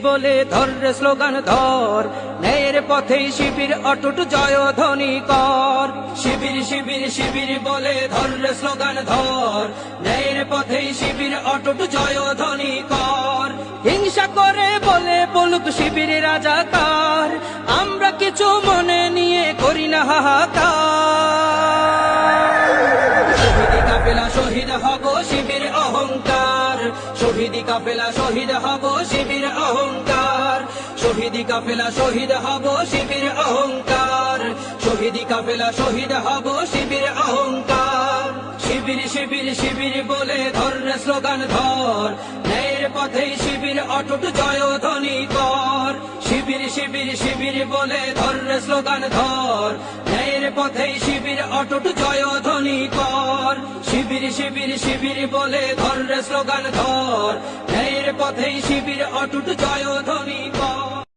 বলে ধর রে স্লোগান ধর, ন্যায়ের পথেই শিবির অটুট জয়ধ্বনি কর। শিবির শিবির শিবির বলে ধর রে স্লোগান ধর, ন্যায়ের পথেই শিবির অটুট জয়ধ্বনি কর। হিংসা করে বলে বলুক শিবির রাজাকার, আমরা কিছু মনে নিয়ে করি না হাহাকার। শহীদ কাফেলা শহীদ হব শিবির অহংকার, শহীদ কাফেলা শহীদ হব শিবির অহংকার। শহীদ কাফেলা শহীদ হব শিবির অহংকার, শহীদ কাফেলা শহীদ হব শিবির অহংকার। শিবির শিবির শিবির বলে ধর রে স্লোগান ধর, ন্যায়ের পথেই শিবির অটুট জয়ধ্বনি কর। শিবির শিবির শিবির বলে ধর রে স্লোগান ধর, ন্যায়ের পথেই শিবির অটুট জয়ধ্বনি কর। শিবির শিবির শিবির বলে ধর রে স্লোগান ধর, ন্যায়ের পথেই শিবির অটুট জয়ধ্বনি